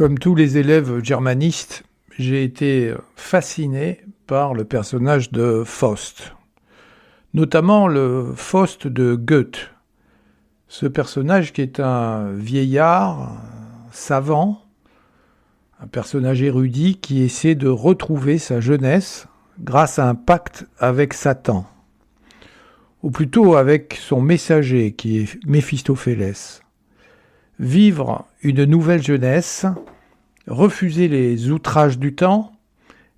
Comme tous les élèves germanistes, j'ai été fasciné par le personnage de Faust, notamment le Faust de Goethe. Ce personnage qui est un vieillard, un savant, un personnage érudit qui essaie de retrouver sa jeunesse grâce à un pacte avec Satan, ou plutôt avec son messager qui est Méphistophélès. Vivre une nouvelle jeunesse, refuser les outrages du temps,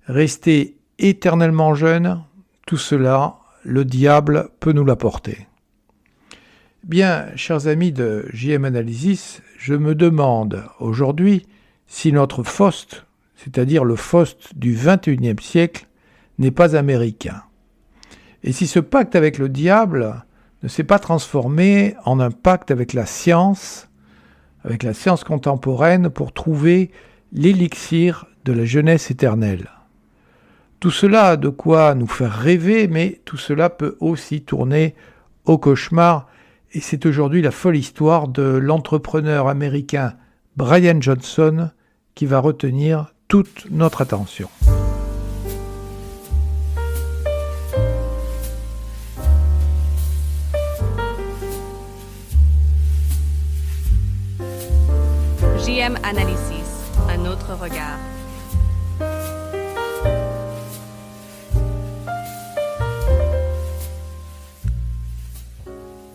rester éternellement jeune, tout cela, le diable peut nous l'apporter. Bien, chers amis de JM Analysis, je me demande aujourd'hui si notre Faust, c'est-à-dire le Faust du XXIe siècle, n'est pas américain. Et si ce pacte avec le diable ne s'est pas transformé en un pacte avec la science contemporaine pour trouver l'élixir de la jeunesse éternelle. Tout cela a de quoi nous faire rêver, mais tout cela peut aussi tourner au cauchemar. Et c'est aujourd'hui la folle histoire de l'entrepreneur américain Brian Johnson qui va retenir toute notre attention. JM Analysis, un autre regard.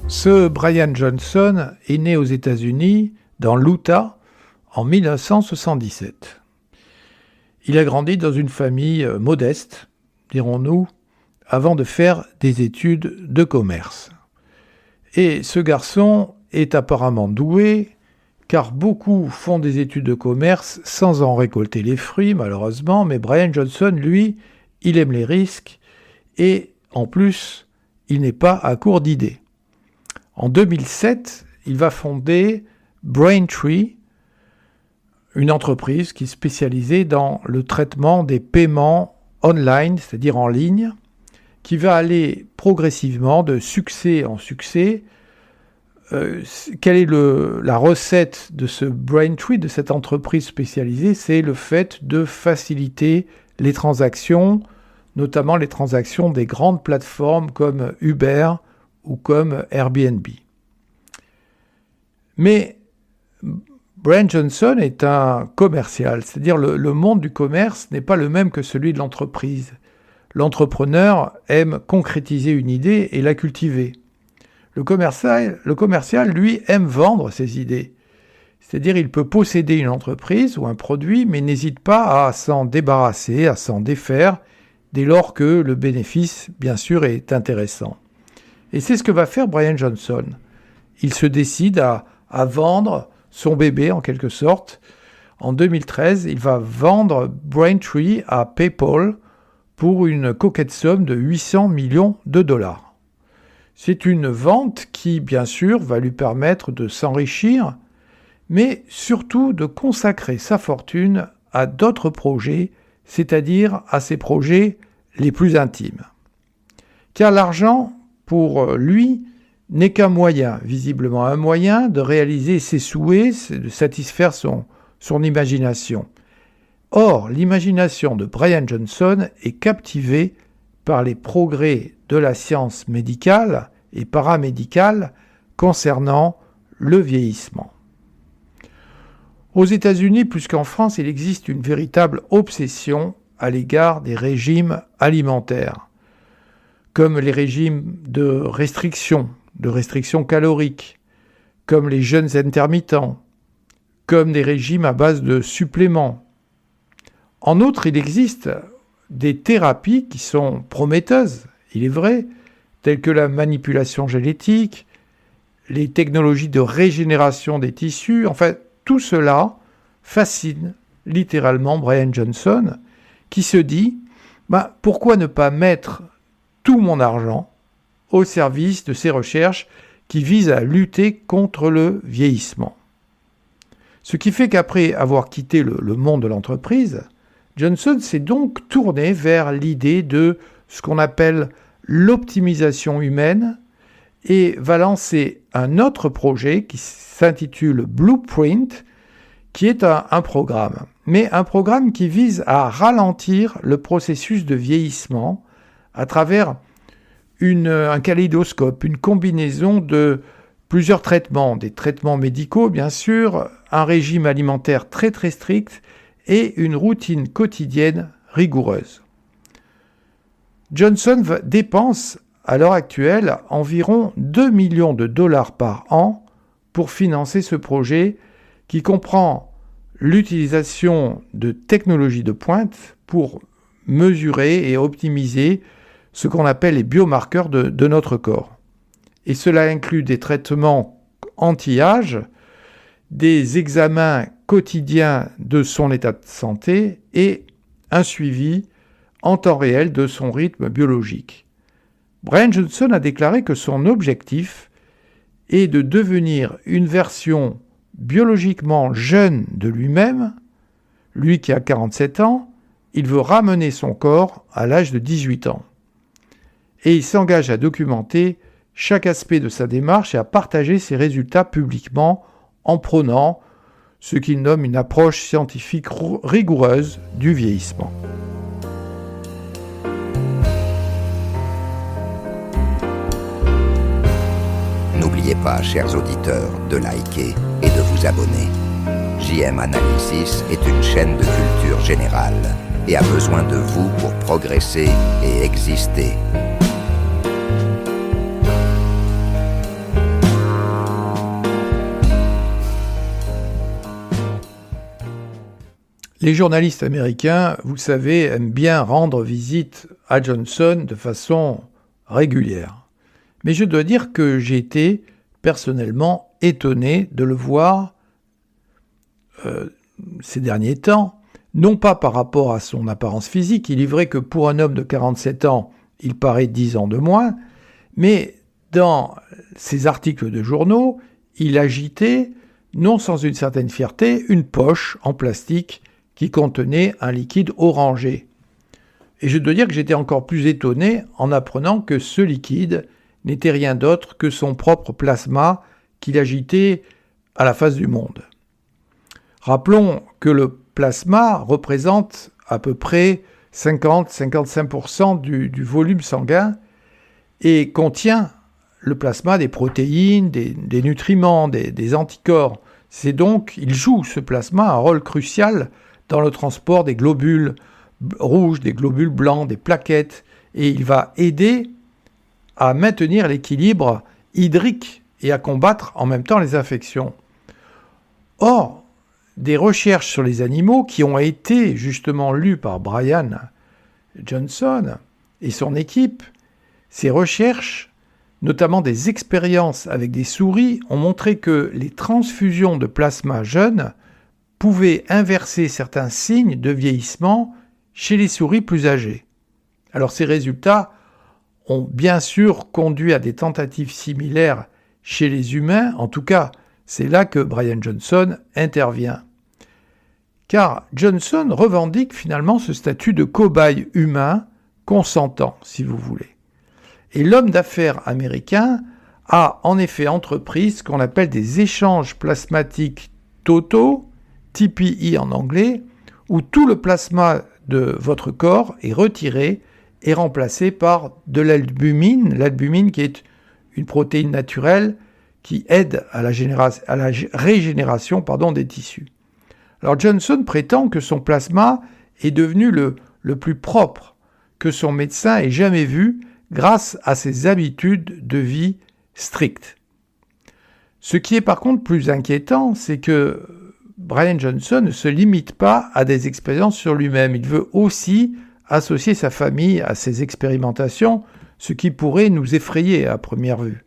Ce Brian Johnson est né aux États-Unis, dans l'Utah, en 1977. Il a grandi dans une famille modeste, dirons-nous, avant de faire des études de commerce. Et ce garçon est apparemment doué, car beaucoup font des études de commerce sans en récolter les fruits, malheureusement, mais Brian Johnson, lui, il aime les risques, et en plus, il n'est pas à court d'idées. En 2007, il va fonder Braintree, une entreprise qui est spécialisée dans le traitement des paiements online, c'est-à-dire en ligne, qui va aller progressivement de succès en succès. Quelle est la recette de ce Braintree, de cette entreprise spécialisée? C'est le fait de faciliter les transactions, notamment les transactions des grandes plateformes comme Uber ou comme Airbnb. Mais Brian Johnson est un commercial, c'est-à-dire le monde du commerce n'est pas le même que celui de l'entreprise. L'entrepreneur aime concrétiser une idée et la cultiver. Le commercial, lui, aime vendre ses idées. C'est-à-dire il peut posséder une entreprise ou un produit, mais n'hésite pas à s'en débarrasser, à s'en défaire, dès lors que le bénéfice, bien sûr, est intéressant. Et c'est ce que va faire Brian Johnson. Il se décide à vendre son bébé, en quelque sorte. En 2013, il va vendre Braintree à PayPal pour une coquette somme de 800 millions de dollars. C'est une vente qui, bien sûr, va lui permettre de s'enrichir, mais surtout de consacrer sa fortune à d'autres projets, c'est-à-dire à ses projets les plus intimes. Car l'argent, pour lui, n'est qu'un moyen, visiblement un moyen de réaliser ses souhaits, de satisfaire son imagination. Or, l'imagination de Brian Johnson est captivée par les progrès de la science médicale et paramédicale concernant le vieillissement. Aux États-Unis, plus qu'en France, il existe une véritable obsession à l'égard des régimes alimentaires, comme les régimes de restriction calorique, comme les jeûnes intermittents, comme des régimes à base de suppléments. En outre, il existe des thérapies qui sont prometteuses, il est vrai, telles que la manipulation génétique, les technologies de régénération des tissus, enfin, tout cela fascine littéralement Brian Johnson, qui se dit pourquoi ne pas mettre tout mon argent au service de ces recherches qui visent à lutter contre le vieillissement. Ce qui fait qu'après avoir quitté le monde de l'entreprise, Johnson s'est donc tourné vers l'idée de ce qu'on appelle l'optimisation humaine et va lancer un autre projet qui s'intitule Blueprint, qui est un programme, mais un programme qui vise à ralentir le processus de vieillissement à travers un kaléidoscope, une combinaison de plusieurs traitements, des traitements médicaux bien sûr, un régime alimentaire très très strict et une routine quotidienne rigoureuse. Johnson dépense à l'heure actuelle environ 2 millions de dollars par an pour financer ce projet qui comprend l'utilisation de technologies de pointe pour mesurer et optimiser ce qu'on appelle les biomarqueurs de notre corps. Et cela inclut des traitements anti-âge, des examens quotidiens de son état de santé et un suivi en temps réel de son rythme biologique. Brian Johnson a déclaré que son objectif est de devenir une version biologiquement jeune de lui-même. Lui qui a 47 ans, il veut ramener son corps à l'âge de 18 ans. Et il s'engage à documenter chaque aspect de sa démarche et à partager ses résultats publiquement en prônant ce qu'il nomme une approche scientifique rigoureuse du vieillissement. N'oubliez pas, chers auditeurs, de liker et de vous abonner. JM Analysis est une chaîne de culture générale et a besoin de vous pour progresser et exister. Les journalistes américains, vous le savez, aiment bien rendre visite à Johnson de façon régulière. Mais je dois dire que j'ai été personnellement étonné de le voir ces derniers temps, non pas par rapport à son apparence physique, il est vrai que pour un homme de 47 ans, il paraît 10 ans de moins, mais dans ses articles de journaux, il agitait, non sans une certaine fierté, une poche en plastique qui contenait un liquide orangé. Et je dois dire que j'étais encore plus étonné en apprenant que ce liquide n'était rien d'autre que son propre plasma qu'il agitait à la face du monde. Rappelons que le plasma représente à peu près 50-55% du volume sanguin et contient le plasma des protéines, des nutriments, des anticorps. C'est donc, il joue ce plasma un rôle crucial dans le transport des globules rouges, des globules blancs, des plaquettes, et il va aider à maintenir l'équilibre hydrique et à combattre en même temps les infections. Or, des recherches sur les animaux qui ont été justement lues par Brian Johnson et son équipe, ces recherches, notamment des expériences avec des souris, ont montré que les transfusions de plasma jeune pouvaient inverser certains signes de vieillissement chez les souris plus âgées. Alors ces résultats ont bien sûr conduit à des tentatives similaires chez les humains, en tout cas c'est là que Brian Johnson intervient. Car Johnson revendique finalement ce statut de cobaye humain consentant, si vous voulez. Et l'homme d'affaires américain a en effet entrepris ce qu'on appelle des échanges plasmatiques totaux, TPE en anglais, où tout le plasma de votre corps est retiré et remplacé par de l'albumine qui est une protéine naturelle qui aide à la régénération des tissus. Alors Johnson prétend que son plasma est devenu le plus propre que son médecin ait jamais vu grâce à ses habitudes de vie strictes. Ce qui est par contre plus inquiétant, c'est que Brian Johnson ne se limite pas à des expériences sur lui-même. Il veut aussi associer sa famille à ses expérimentations, ce qui pourrait nous effrayer à première vue.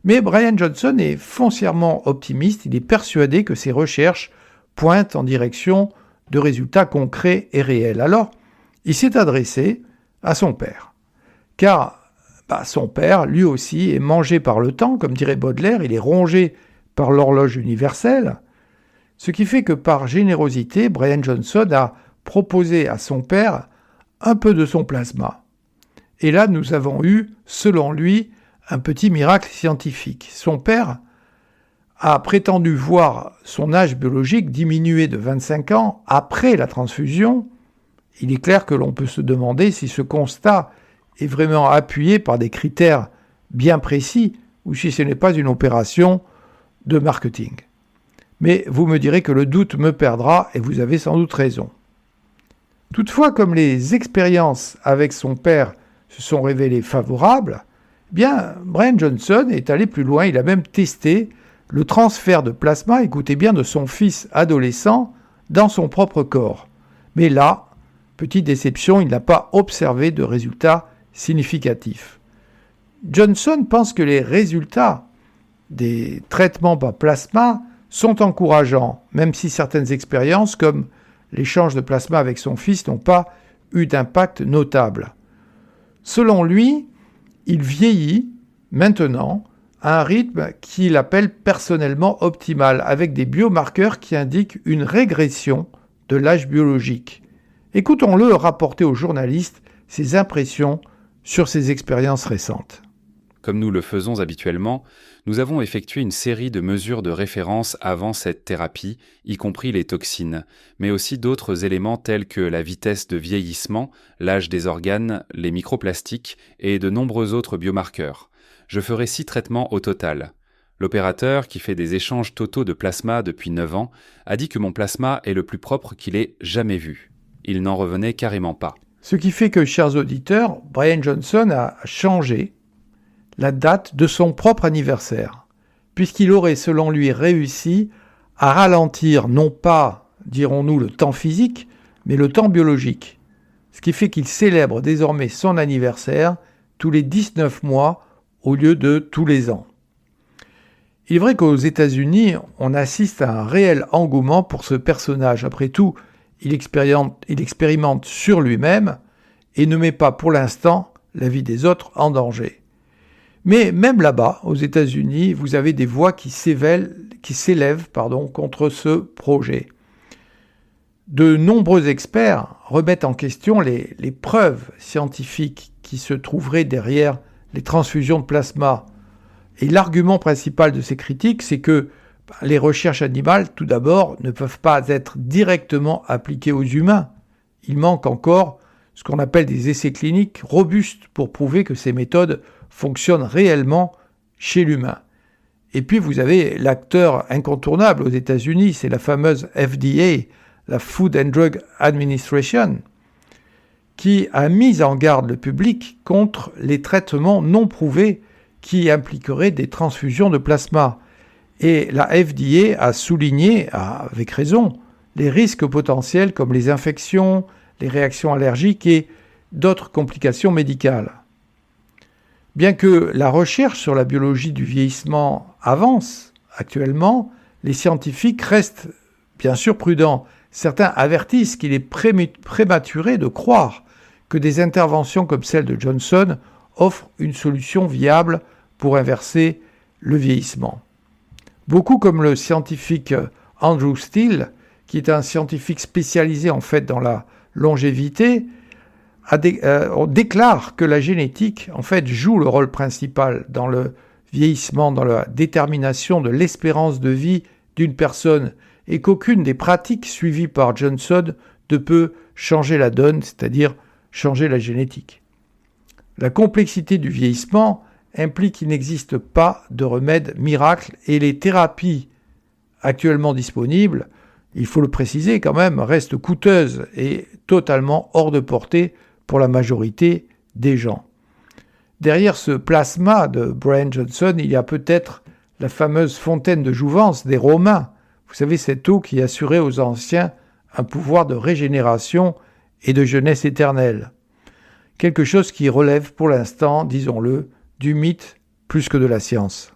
Mais Brian Johnson est foncièrement optimiste, il est persuadé que ses recherches pointent en direction de résultats concrets et réels. Alors, il s'est adressé à son père. Car son père, lui aussi, est mangé par le temps, comme dirait Baudelaire, il est rongé par l'horloge universelle, ce qui fait que par générosité, Brian Johnson a proposé à son père un peu de son plasma. Et là, nous avons eu, selon lui, un petit miracle scientifique. Son père a prétendu voir son âge biologique diminuer de 25 ans après la transfusion, il est clair que l'on peut se demander si ce constat est vraiment appuyé par des critères bien précis ou si ce n'est pas une opération de marketing. Mais vous me direz que le doute me perdra et vous avez sans doute raison. Toutefois, comme les expériences avec son père se sont révélées favorables, bien, Brian Johnson est allé plus loin. Il a même testé le transfert de plasma, écoutez bien, de son fils adolescent dans son propre corps. Mais là, petite déception, il n'a pas observé de résultats significatifs. Johnson pense que les résultats des traitements par plasma sont encourageants, même si certaines expériences, comme l'échange de plasma avec son fils, n'ont pas eu d'impact notable. Selon lui, il vieillit maintenant à un rythme qu'il appelle personnellement optimal, avec des biomarqueurs qui indiquent une régression de l'âge biologique. Écoutons-le rapporter aux journalistes ses impressions sur ses expériences récentes. Comme nous le faisons habituellement, nous avons effectué une série de mesures de référence avant cette thérapie, y compris les toxines, mais aussi d'autres éléments tels que la vitesse de vieillissement, l'âge des organes, les microplastiques et de nombreux autres biomarqueurs. Je ferai 6 traitements au total. L'opérateur, qui fait des échanges totaux de plasma depuis 9 ans, a dit que mon plasma est le plus propre qu'il ait jamais vu. Il n'en revenait carrément pas. Ce qui fait que, chers auditeurs, Brian Johnson a changé la date de son propre anniversaire, puisqu'il aurait, selon lui, réussi à ralentir non pas, dirons-nous, le temps physique, mais le temps biologique. Ce qui fait qu'il célèbre désormais son anniversaire tous les 19 mois au lieu de tous les ans. Il est vrai qu'aux États-Unis, on assiste à un réel engouement pour ce personnage. Après tout, il expérimente sur lui-même et ne met pas pour l'instant la vie des autres en danger. Mais même là-bas, aux États-Unis, vous avez des voix qui s'élèvent contre ce projet. De nombreux experts remettent en question les preuves scientifiques qui se trouveraient derrière les transfusions de plasma. Et l'argument principal de ces critiques, c'est que les recherches animales, tout d'abord, ne peuvent pas être directement appliquées aux humains. Il manque encore ce qu'on appelle des essais cliniques robustes pour prouver que ces méthodes fonctionnent réellement chez l'humain. Et puis vous avez l'acteur incontournable aux États-Unis, c'est la fameuse FDA, la Food and Drug Administration, qui a mis en garde le public contre les traitements non prouvés qui impliqueraient des transfusions de plasma. Et la FDA a souligné, avec raison, les risques potentiels comme les infections, les réactions allergiques et d'autres complications médicales. Bien que la recherche sur la biologie du vieillissement avance actuellement, les scientifiques restent bien sûr prudents. Certains avertissent qu'il est prématuré de croire que des interventions comme celle de Johnson offrent une solution viable pour inverser le vieillissement. Beaucoup comme le scientifique Andrew Steele, qui est un scientifique spécialisé en fait dans la longévité, on déclare que la génétique en fait joue le rôle principal dans le vieillissement, dans la détermination de l'espérance de vie d'une personne et qu'aucune des pratiques suivies par Johnson ne peut changer la donne, c'est-à-dire changer la génétique. La complexité du vieillissement implique qu'il n'existe pas de remède miracle et les thérapies actuellement disponibles, il faut le préciser quand même, restent coûteuses et totalement hors de portée pour la majorité des gens. Derrière ce plasma de Brian Johnson, il y a peut-être la fameuse fontaine de jouvence des Romains. Vous savez, cette eau qui assurait aux anciens un pouvoir de régénération et de jeunesse éternelle. Quelque chose qui relève pour l'instant, disons-le, du mythe plus que de la science.